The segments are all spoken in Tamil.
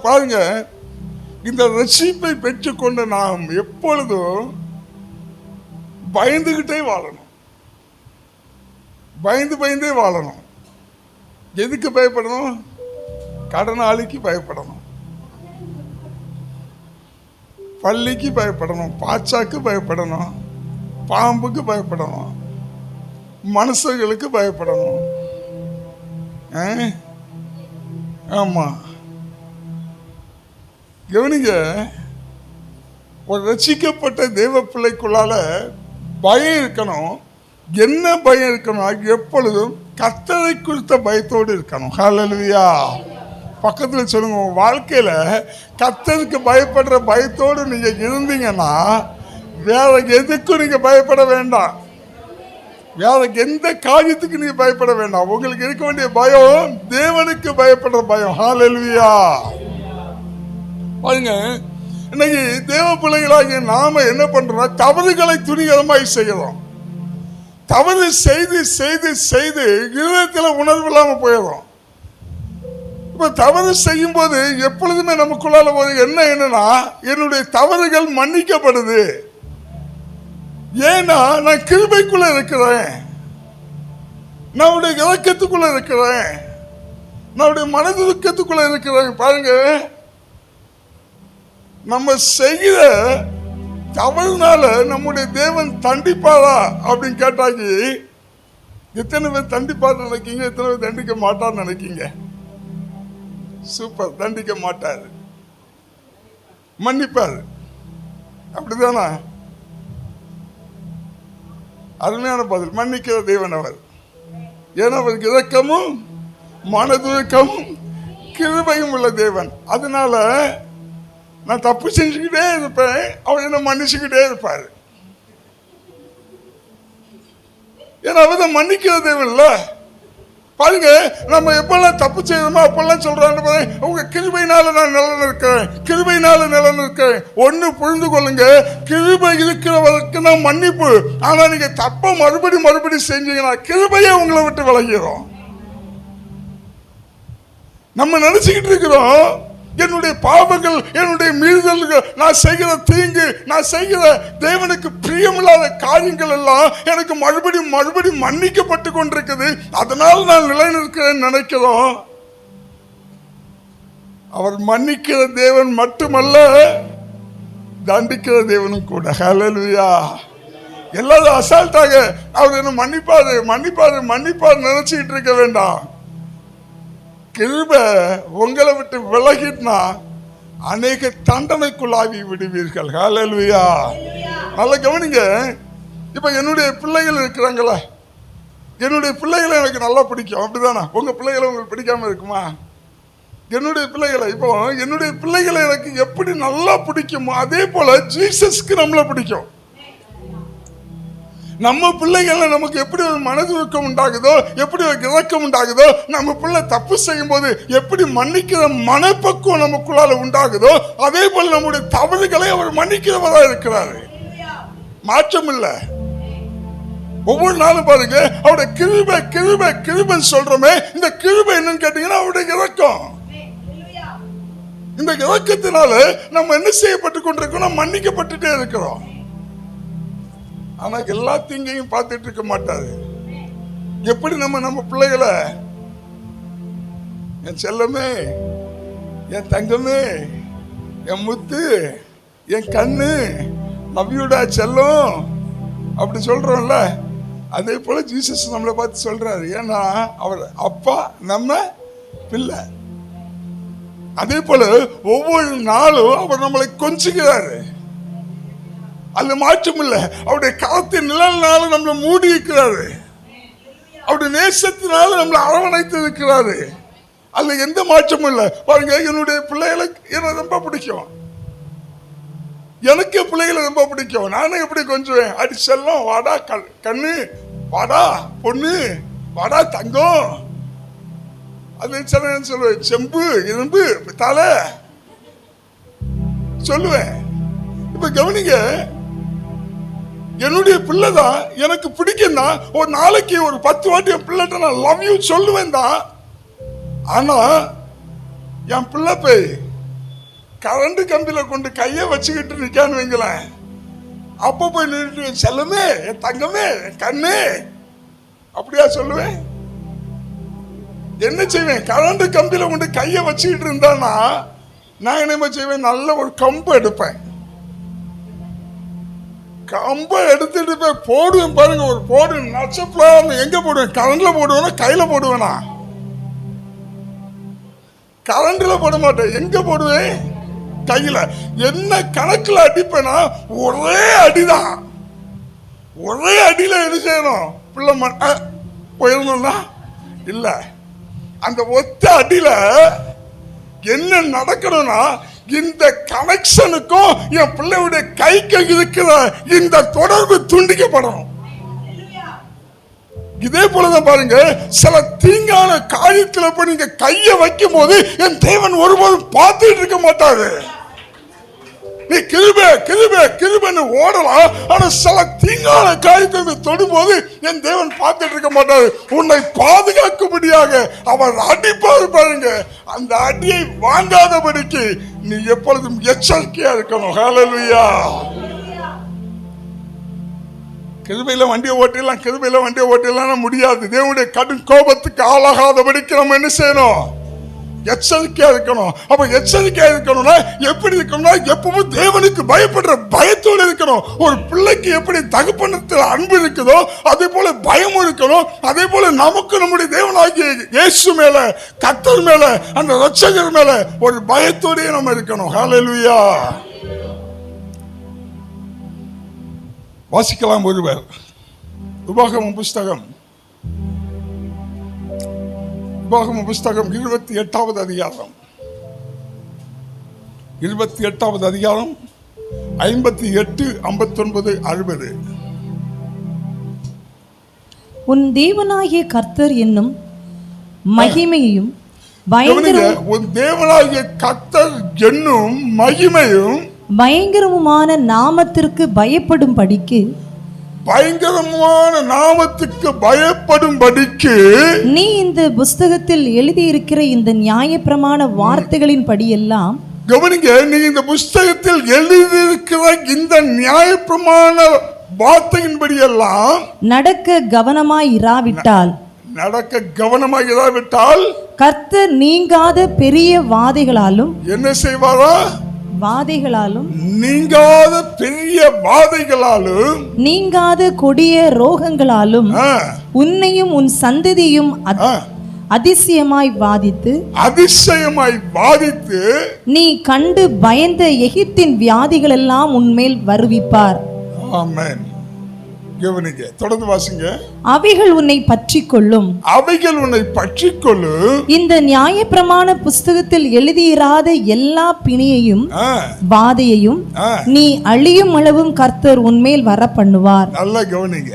பாருங்க, இந்த ரட்சிப்பை பெற்றுக்கொண்ட நாம் எப்பொழுதும் பயந்துகிட்டே வாழணும். பயந்தே வாழணும். எதுக்கு பயப்படணும்? கடனாளிக்கு பயப்படணும், பள்ளிக்கு பயப்படணும், பாச்சாக்கு பயப்படணும், பாம்புக்கு பயப்படணும், மனுஷங்களுக்கு பயப்படணும். ஆமா, கவனிங்க, ஒரு ரட்சிக்கப்பட்ட தேவ பிள்ளைக்குள்ளால பயம் இருக்கணும். என்ன பயம் இருக்கணும்? எப்பொழுதும் கர்த்தரை குறித்த பயத்தோடு இருக்கணும். ஹல்லேலூயா. பக்கத்தில் சொல்லுங்க, உங்க வாழ்க்கையில கர்த்தருக்கு பயப்படுற பயத்தோடு நீங்க இருந்தீங்கன்னா வேற எதுக்கும் நீங்க பயப்பட வேண்டாம். வேற எந்த காரியத்துக்கு நீங்க பயப்பட வேண்டாம். உங்களுக்கு இருக்க வேண்டிய பயம் தேவனுக்கு பயப்படுற பயம். ஹல்லேலூயா. பாருங்க, இன்னைக்கு தேவ பிள்ளைகளாகிய நாம என்ன பண்றோம்? தவறுகளை துணிகரமாய் செய்யறோம். தவறு செய்து செய்து செய்து இருதயத்தில் உணர்வு இல்லாம போயிடும். இப்ப தவறு செய்யும் போது எப்பொழுதுமே நமக்குள்ளால ஒரு என்னன்னா, என்னுடைய தவறுகள் மன்னிக்கப்படுது. ஏன்னா நான் கிருபைக்குள்ள இருக்கிறேன், நான் இலக்கத்துக்குள்ள இருக்கிறேன், நான் மனதுக்கத்துக்குள்ள இருக்கிறேன். பாருங்க, நம்ம செய்கிற தவறுனால நம்முடைய தேவன் தண்டிப்பாரா அப்படின்னு கேட்டாக்கி, எத்தனை பேர் தண்டிப்பார் நினைக்கீங்க? எத்தனை பேர் தண்டிக்க மாட்டார் நினைக்கீங்க? சூப்பர், தண்டிக்க மாட்டாரு, மன்னிப்பாரு. அப்படிதானா? அருமையான பதில். மன்னிக்கிற தேவன் அவர். ஏன்னா அவருக்கு இரக்கமும் மனதுருக்கமும் கிருபையும் உள்ள தேவன். அதனால நான் தப்பு செஞ்சுக்கிட்டே இருப்பேன், அவர் என்ன மன்னிச்சுக்கிட்டே இருப்பாரு. ஏன்னா அவர் தான் மன்னிக்கிற தேவன் இல்ல. பாருங்க, நம்ம எப்பெல்லாம் தப்பு செய்யணுமோ அப்பெல்லாம் சொல்றாங்க, உங்க கிருபையினால நான் நிலன் இருக்கிறேன், கிருபையினால நிலன் இருக்கிறேன். ஒண்ணு புரிந்து கொள்ளுங்க, கிருபை இருக்கிறவருக்கு நான் மன்னிப்பு. ஆனா நீங்க தப்ப மறுபடி செஞ்சீங்கன்னா கிருபையே உங்களை விட்டு விலகிறோம். நம்ம நினைச்சுக்கிட்டு இருக்கிறோம், என்னுடைய பாவங்கள், என்னுடைய மீறுதல்கள், நான் செய்கிற தீங்கு, நான் செய்கிற தேவனுக்கு பிரியமில்லாத காரியங்கள் எல்லாம் எனக்கு மறுபடி மன்னிக்கப்பட்டு கொண்டிருக்குது, அதனால நான் நிலை நிற்கிறேன்னு நினைக்கிறோம். அவர் மன்னிக்கிற தேவன் மட்டுமல்ல, தண்டிக்கிற தேவனும் கூட. ஹல்லேலூயா. எல்லாரும் அசால்ட்டாக அவர் என்ன மன்னிப்பாரு நினைச்சுக்கிட்டு இருக்க வேண்டாம். கிருபை உங்களை விட்டு விலகினா அநேக தண்டனைக்குள்ளாகி விடுவீர்கள். ஹல்லேலூயா. நல்லா கவனிங்க. இப்ப என்னுடைய பிள்ளைகள் இருக்கிறாங்களா, என்னுடைய பிள்ளைகளை எனக்கு நல்லா பிடிக்கும். அப்படிதானா? உங்க பிள்ளைகளை உங்களுக்கு பிடிக்காம இருக்குமா? என்னுடைய பிள்ளைகளை, இப்போ என்னுடைய பிள்ளைகளை எனக்கு எப்படி நல்லா பிடிக்குமோ அதே போல ஜீசஸ்க்கு நம்மள பிடிக்கும். நம்ம பிள்ளைகள் நமக்கு எப்படி ஒரு மனதுருக்கம் உண்டாகுதோ, எப்படி ஒரு இரக்கம் உண்டாகுதோ, நம்ம பிள்ளை தப்பு செய்யும் போது எப்படி மன்னிக்கிற மனப்பக்குவம் நமக்குள்ளால உண்டாகுதோ, அதே போல நம்முடைய தவறுகளை அவர் மன்னிக்கிறவரா இருக்கிறாரு. மாற்றம் இல்லை. ஒவ்வொரு நாளும் பாருங்க, அவருடைய கிருபை கிருபை கிருபைன்னு சொல்றோமே, இந்த கிருபை என்னன்னு கேட்டீங்கன்னா அவருடைய இரக்கம். இந்த இரக்கத்தினால நம்ம என்ன செய்யப்பட்டு கொண்டிருக்கோம்? மன்னிக்கப்பட்டுட்டே இருக்கிறோம். ஆனா எல்லா தீங்கையும் பார்த்துட்டு இருக்க மாட்டாரு. எப்படி நம்ம பிள்ளைகளை, என் செல்லமே, என் தங்கமே, என் முத்து, என் கண்ணு, நபியுடா செல்லம் அப்படி சொல்றோம்ல, அதே போல ஜீசஸ் நம்மளை பார்த்து சொல்றாரு. ஏன்னா அவர் அப்பா, நம்ம பிள்ளை. அதே போல ஒவ்வொரு நாளும் அவர் நம்மளை கொஞ்சுகிறாரு. அது மாற்றம் இல்லை. அவருடைய கரத்தின் நிழலினால நம்மளை மூடி இருக்கிறாரு. அவருடைய நேசத்தினால நம்மளை அரவணைத்து இருக்கிறாரு. அதுல எந்த மாற்றமும் இல்லை. பாருங்க, என்னுடைய பிள்ளைகளை எனக்கு ரொம்ப பிடிக்கும். எனக்கு பிள்ளைகளை ரொம்ப பிடிக்கும். நானும் எப்படி கொஞ்சுவேன், அடி செல்லம், வாடா கண்ணு, வாடா பொண்ணு, வாடா தங்கம். அது சொல்லுவேன், செம்பு இரும்பு தலை சொல்லுவேன். இப்ப கவனிங்க, என்னுடைய பிள்ளை தான் எனக்கு பிடிக்கும் தான். ஒரு நாளைக்கு ஒரு 10 வாட்டி என் பிள்ளைகிட்ட நான் லவ் யூ சொல்லுவேன் தான். ஆனா என் பிள்ளை போய் கரண்ட் கம்பியில கொண்டு கைய வச்சுக்கிட்டு நிக்கான்னு வைங்களேன், அப்ப போய் நின்று செல்லமே, என் தங்கமே, என் கண்ணு அப்படியா சொல்லுவேன்? என்ன செய்வேன்? கரண்ட் கம்பியில கொண்டு கைய வச்சுக்கிட்டு இருந்தானா நான் என்ன செய்வேன்? நல்ல ஒரு கம்பு எடுப்பேன், கம்பை எடுத்துட்டு போய் போடுவேன் பாருங்க. ஒரு போடு நச்சப்பலாம். எங்க போடுவேன்? கரண்ட்ல போடுவேனா கையில போடுவேனா? கரண்ட்ல போட மாட்டேன். எங்க போடுவேன்? கையில. என்ன கணக்குல அடிப்பேனா? ஒரே அடிதான். ஒரே அடியில என்ன செய்யணும்? பிள்ளை போயிருந்தோம்னா இல்ல, அந்த ஒத்த அடியில என்ன நடக்கணும்னா, இந்த கனெக்ஷனுக்கும் என் பிள்ளையுடைய கைக்கு இருக்கிற இந்த தொடர்பு துண்டிக்கப்படணும். இதே போலதான் பாருங்க, சில தீங்கான காரியத்துல போய் நீங்க கைய வைக்கும் போது என் தேவன் ஒருபோதும் பார்த்துட்டு இருக்க மாட்டாரு. நீ கிருபை கிருபை கிருபைன்னு ஓடலாம், ஆனா சில தீங்கான காரியத்தை தொடும்போது என் தேவன் பார்த்துட்டு இருக்க மாட்டாரு. உன்னை பாதுகாக்கும்படியாக அவர் அடிப்பாரு பாருங்க. அந்த அடியை வாங்காதபடிக்கு நீ எப்பொழுதும் எச்சரிக்கையா இருக்கணும். ஹல்லேலூயா. கிருபையில வண்டியை ஓட்டிடலாம், கிருபையில வண்டியை ஓட்டிடலாம் முடியாது. தேவனுடைய கடும் கோபத்துக்கு ஆளாகாதபடிக்கு நம்ம என்ன செய்யணும்? எச்சரிக்கையா இருக்கணும். அப்ப எச்சரிக்கையா இருக்கணும்னா எப்படி இருக்கணும்னா, எப்பவும் தேவனுக்கு பயப்படுற பயத்தோடு இருக்கணும். ஒரு பிள்ளைக்கு எப்படி தகப்பனத்தில் அன்பு இருக்குதோ அதே போல பயம் இருக்கணும். அதே போல நமக்கு நம்முடைய தேவனாகிய இயேசு மேல, கர்த்தர் மேல, அந்த இரட்சகர் மேல ஒரு பயத்தோடே நம்ம இருக்கணும். ஹல்லேலூயா. வாசிக்கலாம் ஒருவர். உபாகமம் புஸ்தகம் 28வது அதிகாரம் 58, 59, 60. உன் தேவனாகிய கர்த்தர் என்னும் மகிமையும் உன் தேவனாகிய கர்த்தர் என்னும் மகிமையும் பயங்கரமுமான நாமத்திற்கு பயப்படும்படிக்கு நீ இந்த புஸ்தகத்தில் எழுதியிருக்கிற இந்த நியாயப்பிரமாண வார்த்தைகளின் படியெல்லாம் கவனிங்க. நீ இந்த புஸ்தகத்தில் எழுதியிருக்கிற இந்த நியாயப்பிரமாண வார்த்தையின்படியெல்லாம் நடக்க கவனமாயிராவிட்டால் கர்த்தர் நீங்காத பெரிய வாதைகளாலும் என்ன செய்வாரா? வாதைகளாலும், நீங்காத பெரிய வாதைகளாலும், நீங்காத கொடிய ரோகங்களாலும் உன்னையும் உன் சந்ததியும் அதிசயமாய் வாதித்து நீ கண்டு பயந்த எகிப்தின் வியாதிகள் எல்லாம் உன்மேல் வருவிப்பார். ஆமென். கவனிங்க, தொடர்ந்து வாசிங்க. அவைகள் உன்னை பற்றிக்கொள்ளும், இந்த நியாயப்பிரமாண புஸ்தகத்தில் எழுதியிராத எல்லா பிணியையும் வாதையையும் நீ அழியும் அளவும் கர்த்தர் உன்மேல் வர பண்ணுவார். நல்லா கவனிங்க.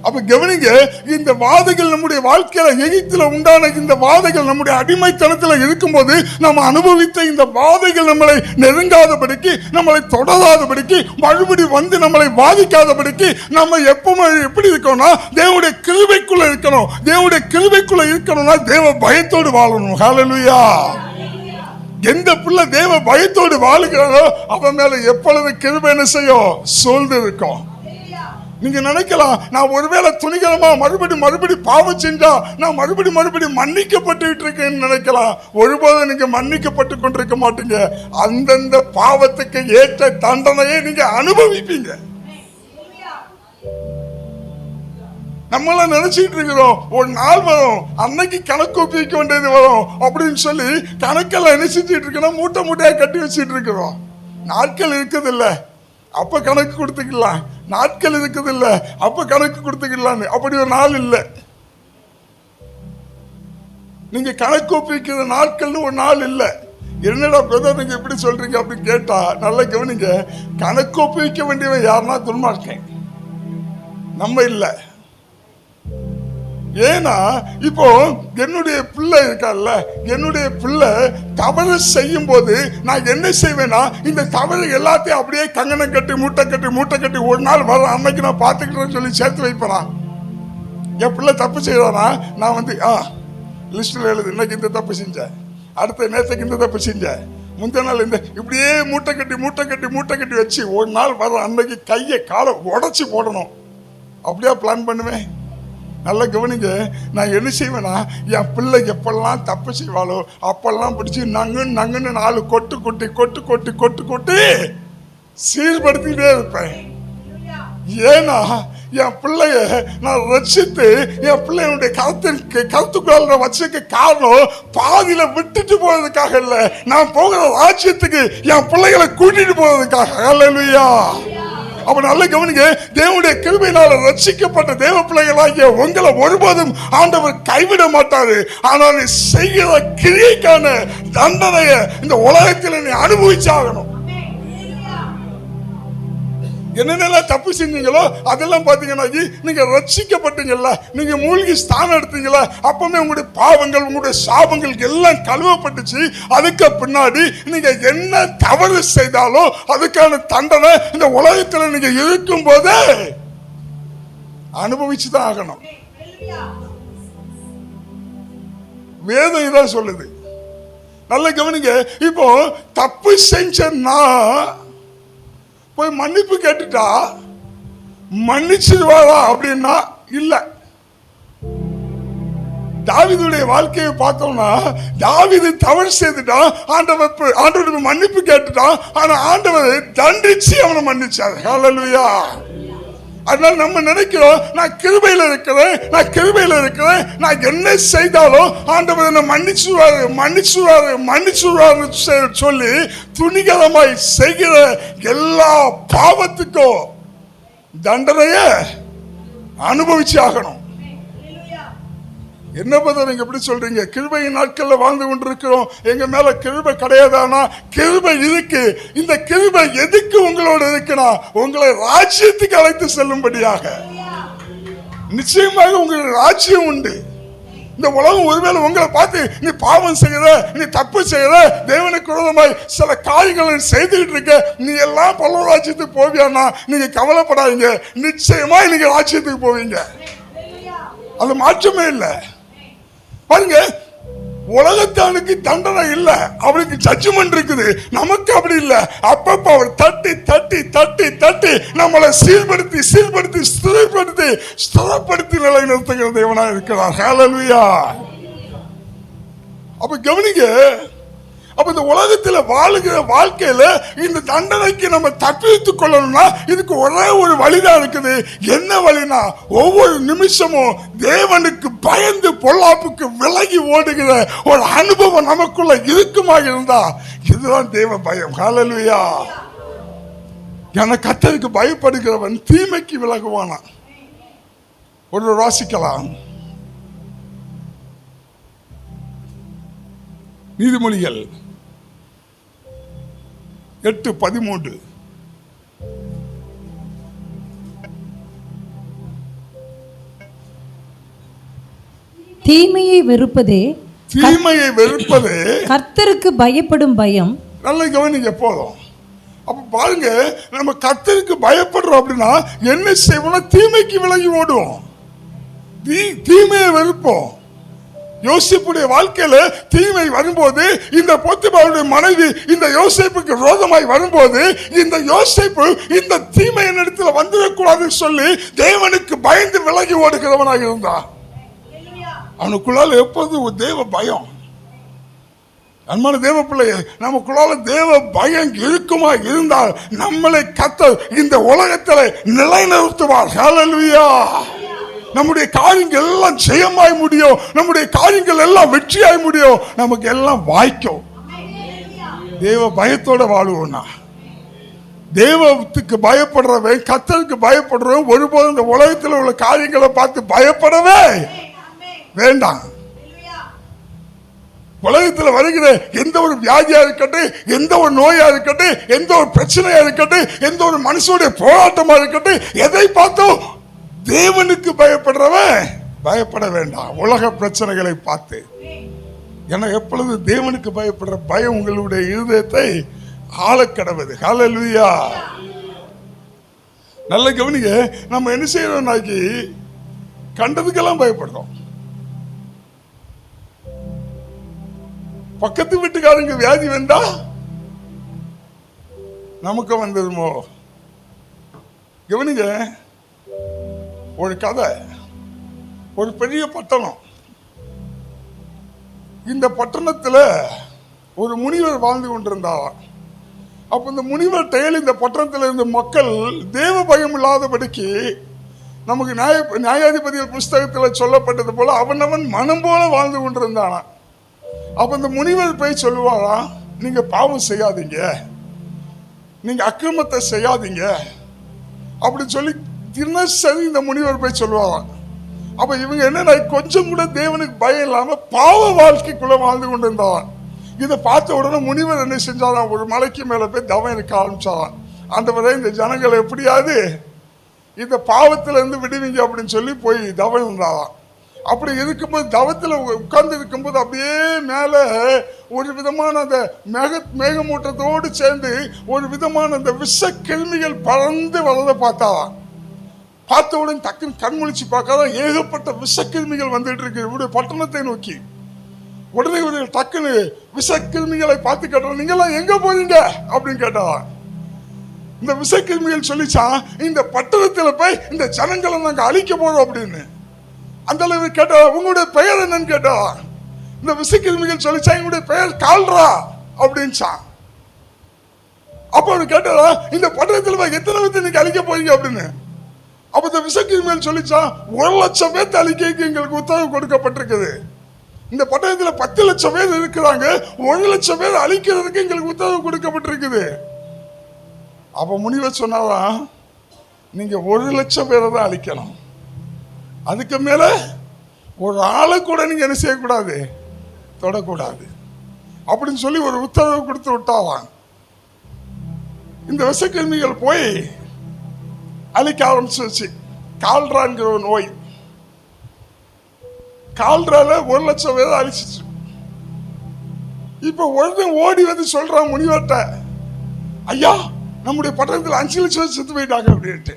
அப்ப கவனிங்க, இந்த வாதைகள் நம்முடைய வாழ்க்கையில, எகிப்தில உண்டான இந்த வாதைகள் நம்முடைய அடிமைத்தனத்தில் இருக்கும்போது நம்ம அனுபவித்த இந்த வாதைகள் நம்மளை நெருங்காதபடிக்கு, நம்மளை தொடராதபடிக்கு, மறுபடி வந்து நம்மளை பாதிக்காதபடிக்கு நம்ம எப்பவுமே எப்படி இருக்கணும்னா தேவனுடைய கிருபைக்குள்ள இருக்கணும். தேவனுடைய கிருபைக்குள்ள இருக்கணும்னா தேவ பயத்தோடு வாழணும். ஹல்லேலூயா. எந்த பிள்ளை தேவ பயத்தோடு வாழுகிறாரோ அவன் மேல எப்பொழுது கிருபை என்ன செய்யும்? சூழ்ந்து இருக்கும். நீங்க நினைக்கலாம், நான் ஒருவேளை துணிகரமா மறுபடி பாவம் செஞ்சா நான் மறுபடி மன்னிக்கப்பட்டு இருக்கேன்னு நினைக்கலாம். ஒருபோதும் நீங்க மன்னிக்கப்பட்டு கொண்டிருக்க மாட்டீங்க. அந்தந்த பாவத்துக்கு ஏற்ற தண்டனையை நீங்க அனுபவிப்பீங்க. நம்மளாம் நினைச்சிட்டு இருக்கிறோம் ஒரு நாள் வரும், அன்னைக்கு கணக்கு ஒப்பிக்க வேண்டியது வரும் அப்படின்னு சொல்லி கணக்கெல்லாம் என்ன செஞ்சிட்டு இருக்கோம்? மூட்டையா கட்டி வச்சுட்டு இருக்கிறோம். நாட்கள் இருக்குது இல்ல, அப்ப கணக்கு கொடுத்துக்கலாம். நாட்கள் இருக்குது இல்ல, அப்ப கணக்கு கொடுத்துக்கலான்னு. அப்படி ஒரு நாள் இல்லை. நீங்க கணக்கு ஒப்பிக்கிற நாட்கள்னு ஒரு நாள் இல்லை. என்னடா பிரதர் நீங்க எப்படி சொல்றீங்க அப்படின்னு கேட்டா நல்லா கவனிங்க. கணக்கு ஒப்பிக்க வேண்டியவன் யாருன்னா துன்மார்க்கன், நம்ம இல்லை. ஏன்னா இப்போ என்னுடைய பிள்ளை இருக்கால, என்னுடைய பிள்ளை தவறு செய்யும் போது நான் என்ன செய்வேன்னா இந்த தவறு எல்லாத்தையும் அப்படியே கங்கணம் கட்டி மூட்டை கட்டி ஒரு நாள் வர அன்னைக்கு நான் பார்த்துக்கிட்டேன்னு சொல்லி சேர்த்து வைப்பேனா? என் பிள்ளை தப்பு செய்யறானா நான் வந்து லிஸ்டில் எழுது, இன்னைக்கு இந்த தப்பு செஞ்சேன், அடுத்த நேரத்துக்கு இந்த தப்பு செஞ்சேன், முந்தின நாள் இந்த இப்படியே மூட்டை கட்டி வச்சு ஒரு நாள் வர அன்னைக்கு கையை காலை உடைச்சி போடணும். அப்படியே பிளான் பண்ணுவேன். நல்லா கவனிங்க, நான் என்ன செய்வேன்னா, என் பிள்ளை எப்பெல்லாம் தப்பு செய்வாளோ அப்பெல்லாம் பிடிச்சி நங்குன்னு 4 கொட்டு சீர்படுத்திட்டே இருப்பேன். ஏன்னா என் பிள்ளைய நான் ரட்சித்து என் பிள்ளையுடைய கருத்துக்குள்ள வச்சிருக்க காரணம் பாதியில விட்டுட்டு போறதுக்காக இல்ல, நான் போகிற ராஜ்யத்துக்கு என் பிள்ளைகளை கூட்டிட்டு போறதுக்காக. அல்லேலூயா. அப்ப நல்ல கவனிங்க, தேவனுடைய கிருபையினால ரட்சிக்கப்பட்ட தேவ பிள்ளைகளாகிய உங்களை ஒருபோதும் ஆண்டவர் கைவிட மாட்டாரு. ஆனால் நீ செய்கிற கிரியைக்கான தண்டனையை இந்த உலகத்தில் நீ அனுபவிச்சாகணும். என்னென்னலாம் தப்பு செஞ்சீங்களோ அதெல்லாம் பாத்தீங்கன்னா, நீங்க ரட்சிக்கப்பட்டீங்கல்ல, நீங்க மூழ்கி ஸ்தானம் எடுத்தீங்களா, அப்பவுமே உங்களுடைய பாவங்கள் உங்களுடைய சாபங்கள் எல்லாம் கழுவப்பட்டுச்சு. அதுக்கு பின்னாடி நீங்க என்ன தவறு செய்தாலோ அதுக்கான தண்டனை இந்த உலகத்துல நீங்க இருக்கும் போதே அனுபவிச்சுதான் ஆகணும். வேதம் இதான் சொல்லுது. நல்ல கவனிங்க, இப்போ தப்பு செஞ்சா போய் மன்னிப்பு கேட்டுட்டா மன்னிச்சிருவாரா அப்படின்னா இல்ல. தாவீதுடைய வாழ்க்கையை பார்த்தோம்னா, தாவீது தவறு செய்துட்டான், ஆண்டவர் மன்னிப்பு கேட்டுட்டான். ஆனா ஆண்டவர் தண்டிச்சு அவனை மன்னிச்சார். ஹல்லேலூயா. அதனால நம்ம நினைக்கிறோம், நான் கிருபையில இருக்கிறேன், நான் என்ன செய்தாலும் ஆண்டவர் என்ன மன்னிச்சுவாரு சொல்லி துணிகரமாய் செய்கிற எல்லா பாவத்துக்கும் தண்டனைய அனுபவிச்சு ஆகணும். என்ன பதம் நீங்க எப்படி சொல்றீங்க? கிருபையின் நாட்கள்ல வாழ்ந்து கொண்டிருக்கிறோம், எங்க மேல கிருபை கிடையாதானா? கிருபை இருக்கு. இந்த கிருபை எதுக்கு உங்களோட இருக்குன்னா, உங்களை ராஜ்யத்துக்கு அழைத்து செல்லும்படியாக. நிச்சயமாக உங்களுக்கு ராஜ்யம் உண்டு. இந்த உலகம் ஒருவேளை உங்களை பார்த்து நீ பாவம் செய்யற, நீ தப்பு செய்யற, தேவனுக்கு விரோதமாய் சில காரியங்களை செய்துகிட்டு இருக்க, நீ எல்லாம் பல்லவ ராஜ்யத்துக்கு போவியானா நீங்க கவலைப்படாதீங்க, நிச்சயமா நீங்க ராஜ்யத்துக்கு போவீங்க. அது மாற்றமே இல்லை. பாருங்க, உலகத்தானுக்கு தண்டனை இல்ல, அவனுக்கு ஜட்ஜ்மெண்ட் இருக்குது. நமக்கு அப்படி இல்ல. அப்பப்ப அவர் தட்டி நம்மளை சீர்படுத்தி ஸ்திரப்படுத்தி நிலைநிறுத்துகிற தேவனா இருக்கிறார். ஹல்லேலூயா. அப்ப கவனிங்க, அப்ப இந்த உலகத்துல வாழுகிற வாழ்க்கையில இந்த தண்டனைக்கு நம்ம தப்பித்துக் கொள்ளணும்னா இதுக்கு ஒரே ஒரு வழிதான் இருக்குது. என்ன வழினா, ஒவ்வொரு நிமிஷமும் தேவனுக்கு பயந்து பொல்லாப்புக்கு விலகி ஓடுகிற ஒரு அனுபவம் நமக்குள்ள இருக்குமா இருந்தா இதுதான் தேவ பயம். ஹல்லேலூயா. எனக்கு கர்த்தருக்கு பயப்படுகிறவன் தீமைக்கு விலகுவானா. ஒரு வாசிக்கலாம், நீதிமொழிகள் 8:13. தீமையை வெறுப்பதே கர்த்தருக்கு பயப்படும் பயம். நல்ல கவனிங்க போதும். அப்ப பாருங்க, நம்ம கர்த்தருக்கு பயப்படுறோம் அப்படின்னா என்ன செய்வோம்? தீமைக்கு விலகி ஓடுவோம், தீமையை வெறுப்போம். யோசேப்புடைய வாழ்க்கையில தீமை வரும்போது, இந்த போத்திபாருடைய மனைவி இந்த யோசேப்புக்கு விரோதமாய் வரும்போது, இந்த யோசேப்பு இந்த தீமை என்னிடத்துல வந்துடக்கூடாதுன்னு சொல்லி தேவனுக்கு பயந்து விலகி ஓடுகிறவனாக இருந்தான். அவனுக்குள்ளால எப்போது ஒரு தேவ பயம். அன்பான தேவ பிள்ளைய, நமக்குள்ளால தேவ பயம் இருக்குமா இருந்தால் நம்மளை கர்த்தர் இந்த உலகத்தில் நிலைநிறுத்துவார். ஹல்லேலூயா. நம்முடைய காரியங்கள் எல்லாம் ஜெயமாய் முடியும், நம்முடைய காரியங்கள் எல்லாம் வெற்றியாய் முடியும், நமக்கு எல்லாம் வாய்க்கும். தேவ பயத்தோட வாழுவோம்னா, தேவத்துக்கு பயப்படுறவன், கர்த்தருக்கு பயப்படுறவன் ஒருபோதும் இந்த உலகத்தில் உள்ள காரியங்களை பார்த்து பயப்படவே வேண்டாம். உலகத்தில் வருகிற எந்த ஒரு வியாதியா இருக்கட்டும், எந்த ஒரு நோயா இருக்கட்டும், எந்த ஒரு பிரச்சனையா இருக்கட்டும், எந்த ஒரு மனுஷனுடைய போராட்டமா இருக்கட்டும், எதை பார்த்தோம் தேவனுக்கு பயப்படுறவன் பயப்பட வேண்டாம் உலக பிரச்சனைகளை பார்த்து. ஏன்னா எப்பொழுது தேவனுக்கு பயப்படுற பயம் உங்களுடைய இருதயத்தை ஆளக்கடவுது. ஹல்லேலூயா. நல்ல கவனிங்க, நம்ம என்ன செய்யறோம், நாக்கி கண்டதுக்கெல்லாம் பயப்படுறோம். பக்கத்து வீட்டுக்காரங்க வியாதி வந்தா நமக்கு வந்துடுமோ? கவனிங்க, ஒரு கதை. ஒரு பெரிய பட்டணம். இந்த பட்டணத்துல ஒரு முனிவர் வாழ்ந்து கொண்டிருந்தார். அப்ப இந்த முனிவர் டெய்லி இந்த பட்டணத்தில் இருந்த மக்கள் தேவ பயம் இல்லாதபடிக்கு, நமக்கு நியாயாதிபதிகள் புஸ்தகத்தில் சொல்லப்பட்டது போல அவனவன் மனம் போல வாழ்ந்து கொண்டிருந்தானா. அப்ப இந்த முனிவர் போய் சொல்லுவாரா, நீங்க பாவம் செய்யாதீங்க, நீங்க அக்கிரமத்தை செய்யாதீங்க அப்படின்னு சொல்லி தினசரி இந்த முனிவர் போய் சொல்லுவாராம். அப்ப இவங்க என்ன, கொஞ்சம் கூட தேவனுக்கு பயம் இல்லாம பாவ வாழ்க்கைக்குள்ள வாழ்ந்து கொண்டு இருந்தாராம். இதை பார்த்த உடனே முனிவர் என்ன செஞ்சாராம், ஒரு மலைக்கு மேல போய் தவம் இருக்க ஆரம்பிச்சாராம். ஆண்டவரே, இந்த ஜனங்களை எப்படியாவது இந்த பாவத்துல இருந்து விடுவீங்க அப்படின்னு சொல்லி போய் தவம் இருந்தாராம். அப்படி இருக்கும்போது, தவத்தில் உட்கார்ந்து இருக்கும்போது அப்படியே மேல ஒரு விதமான அந்த மேகமூட்டத்தோடு சேர்ந்து ஒரு விதமான அந்த விஷ கிருமிகள் பறந்து வரதை பார்த்தாராம். பார்த்த உடனே டக்குன்னு கண்முழிச்சு பார்க்காத ஏகப்பட்ட விஷக்கிருமிகள் வந்துட்டு இருக்கு இவருடைய பட்டணத்தை நோக்கி. உடனே இவர்கள் டக்குன்னு விஷக்கிருமிகளை பார்த்து கேட்டாங்க, நீங்கெல்லாம் எங்க போறீங்க அப்படின்னு கேட்டாராம். இந்த விஷக்கிருமிகள் சொல்லிச்சா, இந்த பட்டணத்துல போய் இந்த ஜனங்களை நாங்க அழிக்க போறோம் அப்படின்னு. அந்த அளவு கேட்டா, உங்களுடைய பெயர் என்னன்னு கேட்டா, இந்த விஷக்கிருமிகள் சொல்லிச்சா, எங்களுடைய பெயர் கால்ரா அப்படின்ச்சா. அப்ப அவரு கேட்டா, இந்த பட்டணத்துல போய் எத்தனை பேர்த்து நீங்க அழிக்க போறீங்க அப்படின்னு. அப்ப இந்த விஷக்கிருமிகள் சொல்லிச்சா, 1,00,000 பேர்த்து அழிக்க எங்களுக்கு உத்தரவு கொடுக்கப்பட்டிருக்குது. இந்த பட்டணத்துல 10,00,000 பேர் இருக்கிறாங்க, 1,00,000 பேர் அழிக்கிறதுக்கு எங்களுக்கு உத்தரவு கொடுக்கப்பட்டிருக்குது. அப்ப முனிவர் சொன்னாரா, நீங்க 1,00,000 பேரை தான் அழிக்கணும், அதுக்கு மேல ஒரு ஆளை கூட நீங்க என்ன செய்யக்கூடாது, தொடக்கூடாது அப்படின்னு சொல்லி ஒரு உத்தரவு கொடுத்து விட்டாவான். இந்த விஷக்கிருமிகள் போய் அழிக்க ஆரம்பிச்சிருச்சு. கால்ராங்கிற ஒரு நோய், கால்ரால 1,00,000 பேர் அழிச்சிச்சு. இப்ப ஒருத்தன் ஓடி வந்து சொல்றான் முனிவர்கிட்ட, ஐயா, நம்முடைய பட்டணத்தில் 5,00,000 பேர் செத்து போயிட்டாங்க அப்படின்ட்டு.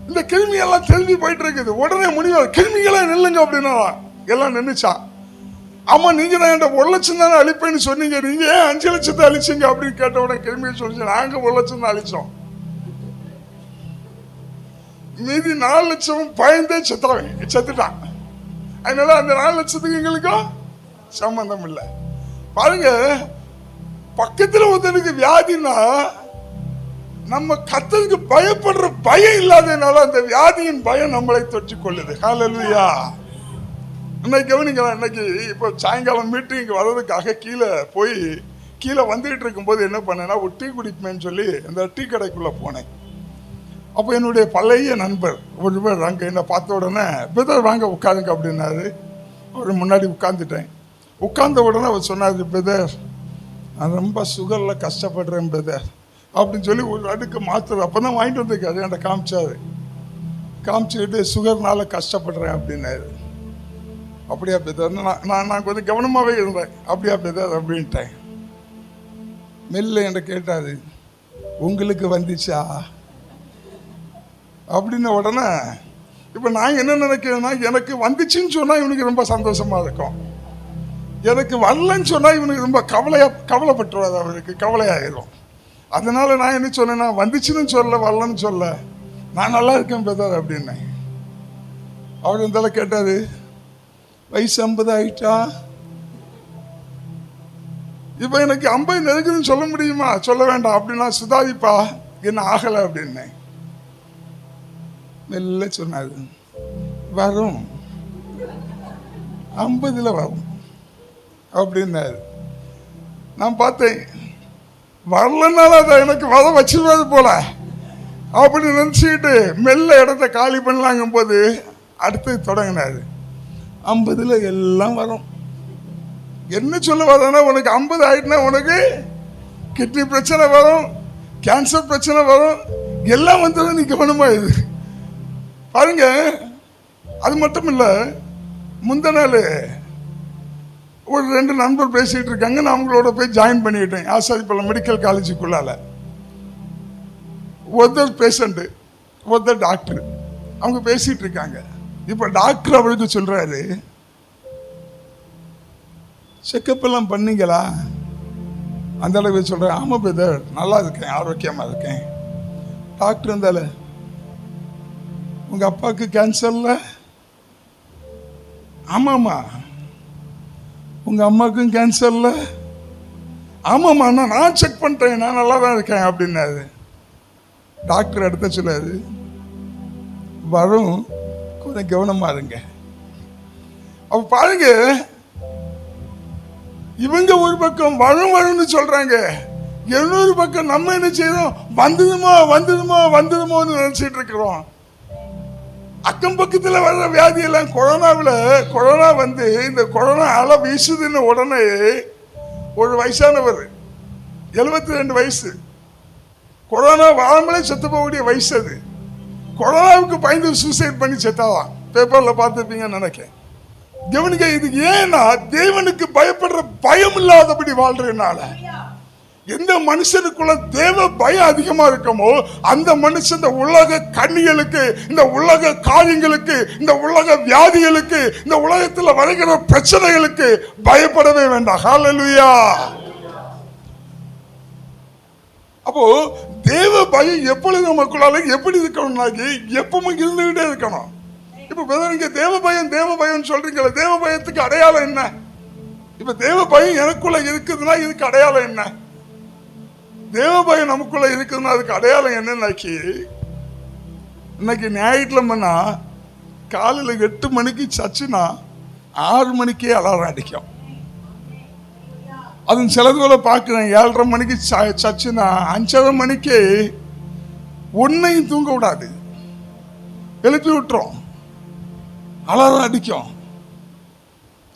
இந்த கிருமி எல்லாம் தெரிஞ்சு போயிட்டு இருக்குது. உடனே முனிவர், கிருமிகளே நில்லுங்க அப்படின்னா எல்லாம் நின்னுச்சான். ஆமா, நீங்க தான் என்கிட்ட 1,00,000 தானே அழிப்பேன்னு சொன்னீங்க, நீங்க ஏன் 5,00,000 அழிச்சிங்க அப்படின்னு கேட்ட உடனே கிருமியை சொல்லிச்சு, நாங்க 1,00,000 தான் அழிச்சோம், மீதி 4,00,000 பயந்தே செத்துட்டான். அதனால அந்த 4,00,000 எங்களுக்கும் சம்பந்தம் இல்லை. பாருங்க, பக்கத்துல ஒருத்தனுக்கு வியாதினா நம்ம கர்த்தருக்கு பயப்படுற பயம் இல்லாதனால அந்த வியாதியின் பயம் நம்மளை தொற்றி கொள்ளுது. ஹல்லேலூயா. இன்னைக்கு கவனிக்கலாம். இன்னைக்கு இப்போ சாயங்காலம் மீட்டிங் வர்றதுக்காக கீழே வந்துகிட்டு இருக்கும்போது என்ன பண்ணேன்னா, ஒரு டீ குடிப்பேன்னு சொல்லி அந்த டீ கடைக்குள்ள போனேன். அப்போ என்னுடைய பழைய நண்பர் ஒருவர் அங்கே என்னை பார்த்த உடனே, பிரதர் வாங்க உட்காருங்க அப்படின்னாரு. அவர் முன்னாடி உட்காந்துட்டேன். உட்கார்ந்த உடனே அவர் சொன்னார், பிரதர், நான் ரொம்ப சுகரில் கஷ்டப்படுறேன் பிரதர் அப்படின்னு சொல்லி ஒரு அடுக்கு மாத்திரை அப்போ தான் வாங்கிட்டு வந்திருக்காரு, என்கிட்ட காமிச்சாரு. காமிச்சுக்கிட்டு சுகர்னால கஷ்டப்படுறேன் அப்படின்னாரு. அப்படியா பிரதர், நான் கொஞ்சம் கவனமாகவே இருந்தேன். அப்படியா பிரதர் அப்படின்ட்டேன். மெல்ல என்கிட்ட கேட்டாரு, உங்களுக்கு வந்துச்சா அப்படின்னு. உடனே இப்போ நான் என்ன நினைக்கிறேன்னா, எனக்கு வந்துச்சுன்னு சொன்னால் இவனுக்கு ரொம்ப சந்தோஷமாக இருக்கும், எனக்கு வரலன்னு சொன்னால் இவனுக்கு ரொம்ப கவலைப்பட்டுருவாது, அவனுக்கு கவலையாயிரும். அதனால நான் என்ன சொன்னேன்னா, வந்துச்சுன்னு சொல்ல, வரலன்னு சொல்ல, நான் நல்லா இருக்கேன் பிரதர் அப்படின்னேன். அவர் இருந்தாலும் கேட்டாரு, வயசு 50 ஆயிட்டா? இப்போ எனக்கு 50 நெருக்குதுன்னு சொல்ல முடியுமா? சொல்ல வேண்டாம் அப்படின்னா, சுதாதிப்பா என்ன ஆகலை அப்படின்னேன். மெல்ல சொன்னாரு, வரும் 50ல் வரும் அப்படின்னாரு. நான் பார்த்தேன், வரலனால அதை எனக்கு வர வச்சிருவாது போல அப்படின்னு நினச்சிக்கிட்டு மெல்ல இடத்த காலி பண்ணலாங்கும் போது அடுத்து தொடங்கினாரு, 50ல் எல்லாம் வரும். என்ன சொல்ல வரனா, உனக்கு 50 ஆயிட்டுனா உனக்கு கிட்னி பிரச்சனை வரும், கேன்சர் பிரச்சனை வரும், எல்லாம் வந்தது. நீ கவனமா இது பாருங்க. அது மட்டும் இல்லை, முந்த நாள் ஒரு 2 நண்பர் பேசிட்டு இருக்காங்க, நான் அவங்களோட போய் ஜாயின் பண்ணிக்கிட்டேன் ஆசாரிப்பள்ளம் மெடிக்கல் காலேஜுக்குள்ளால. ஒருத்தர் பேஷண்ட்டு, ஒருத்தர் டாக்டர், அவங்க பேசிட்டு இருக்காங்க. இப்போ டாக்டர் அவருக்கு சொல்றாரு, செக்கப் எல்லாம் பண்ணீங்களா? அந்த அளவுக்கு சொல்கிறேன், ஆமாம் பிரதர் நல்லா இருக்கேன், ஆரோக்கியமாக இருக்கேன். டாக்டர் இருந்தால உங்கள் அப்பாவுக்கு கேன்சர்ல? ஆமாம்மா. உங்கள் அம்மாவுக்கும் கேன்சர்ல? ஆமாம்மா, நான் செக் பண்ணிட்டேன், நான் நல்லா தான் இருக்கேன் அப்படின்னாரு. டாக்டர் எடுத்த சொல்லாது, வரும், கொஞ்சம் கவனமாக இருங்க. அப்போ பாருங்க, இவங்க ஒரு பக்கம் வரும்னு சொல்றாங்க, இன்னொரு பக்கம் நம்ம என்ன செய்யறோம், வந்துடுமோன்னு நினைச்சிட்டு இருக்கிறோம். அக்கம் பக்கத்தில் வர்ற வியாதி எல்லாம் கொரோனா வந்து இந்த கொரோனா அலை வீசுதுன்னு உடனே ஒரு வயசானவர் 72 வயசு, கொரோனா வாழாமலே செத்து போகக்கூடிய வயசு, அது கொரோனாவுக்கு பயந்து சூசைட் பண்ணி செத்தாதான். பேப்பர்ல பார்த்துருப்பீங்கன்னு நினைக்கிறேன். கவனிக்க, இது ஏன்னா தேவனுக்கு பயப்படுற பயம் இல்லாதபடி வாழ்றதுனால. எந்த மனுஷனுக்குள்ள தேவ பயம் அதிகமா இருக்குமோ அந்த மனுஷன் இந்த உலக கண்ணிகளுக்கு, இந்த உலக காரியங்களுக்கு, இந்த உலக வியாதிகளுக்கு, இந்த உலகத்தில் வருகிற பிரச்சனைகளுக்கு பயப்படவே வேண்டாம். ஹல்லேலூயா. அப்போ தேவ பயம் எப்பொழுது நமக்குள்ளால எப்படி இருக்கணும்னாக்கி எப்பவும் இருந்துகிட்டே இருக்கணும். இப்ப நீங்க தேவ பயம் சொல்றீங்களா, தேவ பயத்துக்கு அடையாளம் என்ன? இப்ப தேவ பயம் எனக்குள்ள இருக்குதுன்னா இதுக்கு அடையாளம் என்ன? தேவ பயம் நமக்குள்ள இருக்குதுன்னா அதுக்கு அடையாளம் என்னன்னாக்கி, இன்னைக்கு ஞாயிற்றுக்கிழமைனா காலையில் 8 மணிக்கு சர்ச்சுனா 6 மணிக்கே அலாரம் அடிக்கும். அது சிலதுல பார்க்குறேன், 7:30 மணிக்கு சர்ச்சுனா 5:30 மணிக்கு ஒன்னையும் தூங்க விடாது, எழுப்பி விட்டுரும், அலாரம் அடிக்கும்.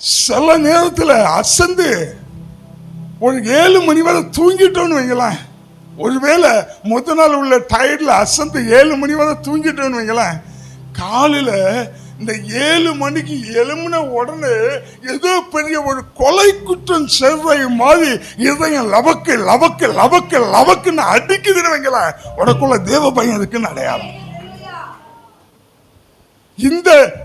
சில நேரத்தில் அசந்து ஒரு 7 மணி வரை தூங்கிட்டோன்னு வைங்களேன். ஒருவேளை முதல் நாள் உள்ள டயர்டில் அசந்து 7 மணி வரை தூங்கிட்டோன்னு வைங்களேன், காலையில் இந்த 7 மணிக்கு எழும்பின உடனே ஏதோ பெரிய ஒரு கொலை குற்றம் செய்வது மாதிரி இதயம் லவக்கு லவக்கு லவக்கு லவக்குன்னு அடிக்குதுன்னு வைங்களேன், உனக்குள்ள தேவ பயம் இருக்குன்னு அடையாளம்.